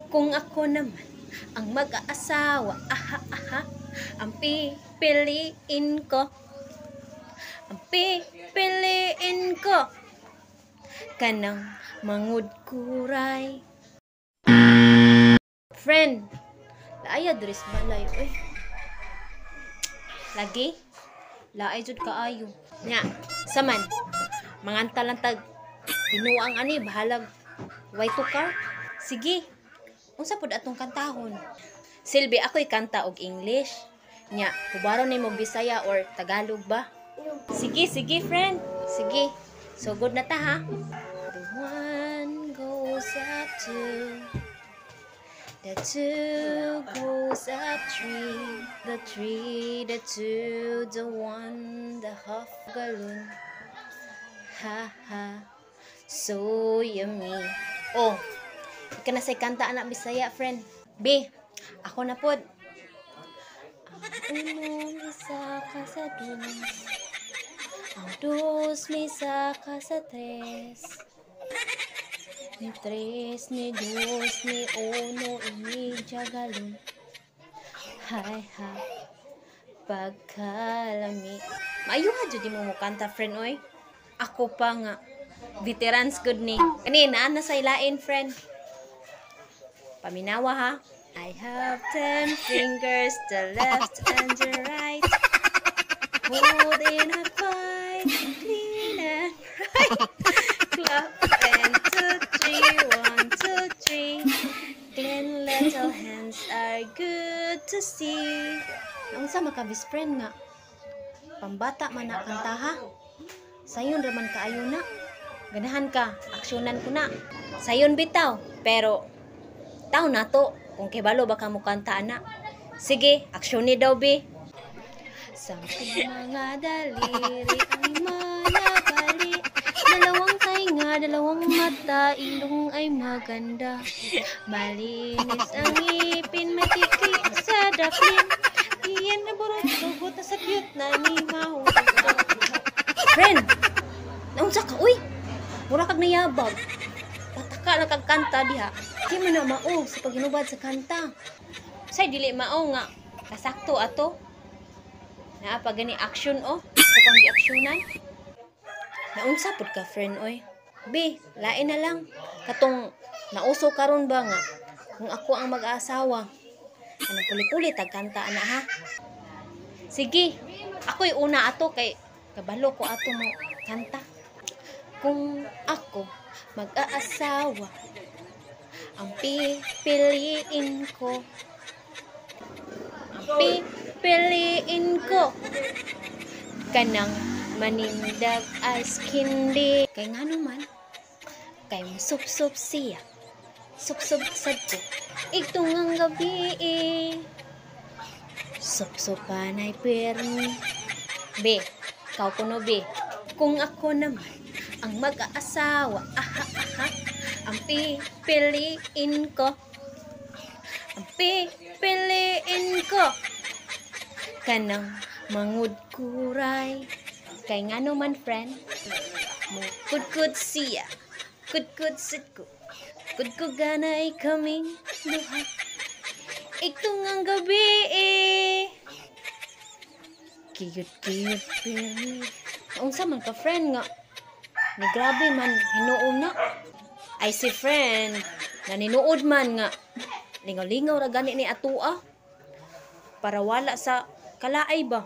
Kung ako naman ang mag-aasawa, aha, aha, ang pipiliin ko, ang pipiliin ko, kanang mangud kuray. Friend, laaya dres balay, oy. Lagi, laay jud kaayo. Nya, saman, manganta lang tag binuang ani bahalag way to car. Sige. Unsa pud atong kantahon? Silbi ako'y kanta og English. Nya, kubaron nimo Bisaya or Tagalog ba? Sige, sige friend. Sige. So good na ta ha. The one goes up two. The two goes up three. The three, the two, the one, the half gallon. Ha ha. So yummy. Oh. Ika na say kanta anak Bisaya, friend. B, ako na pod. Ang uno, misa ka sa dos. Ang dos, misa ka sa tres. Ni tres, ni dos, ni uno, imidya galon. Hay ha, pagkalami. Maayo nga dyan mo kanta, friend, oy. Ako pa nga. Veterans good ni. Kanina, na sa ilain, friend. Paminawa ha. I have 10 fingers, the left and the right. Hold in a fight, clean and right. Clap and 2, 3, 1, 2, 3. Clean little hands are good to see. Naunsa makabis friend nga. Pambata man na kanta ha. Sayon raman kaayo na. Ganahan ka, aksyonan ko na. Sayon bitaw, pero tao na to, kung kibalo baka mo kanta na. Sige, aksyon daw be. Sampung mga daliri ay malabali. Dalawang tainga, dalawang mata, ilong ay maganda. Malinis ang ngipin, matiki sa daplin. Iyan na burot-burot na sa cute na ni mahutog. Friend, naunsa ka, uy? Mura kag nayabag. Pataka na kag kanta diha. Di mo na mao sa paghinubad sa kanta. Say dili mao nga kasakto ato. Naa pa gani action o. Ito pang gi-actionan. Naunsa pud ka friend oy. B, lain na lang. Katong nauso karon ba nga kung ako ang mag-aasawa. Ano puli-puli tag kanta ana ha. Sige, ako'y una ato kay kabalo ko ato mo kanta. Kung ako mag-aasawa, ang pipiliin ko, ang pipiliin ko, kanang manindag as kindi. Kay nga naman, kay musup-sup siya, sup-sup sad ko, itong ang gabi sup-supan ay pirmi. B, kau kuno B. Kung ako naman ang mag-aasawa, aha, aha, ang pipiliin ko, ang pipiliin ko, kanang mangud kuray. Kay nga naman friend, mukud-kud siya, kud-kud sit ko, kud-kud ganay kaming duha, itong ang gabi kiyut-kiyut pirmi. Unsa man ka friend nga ni grabe man hinuon na. Ay si friend naninuod man nga lingaw-lingaw ra gani ni atua para wala sa kalaay ba.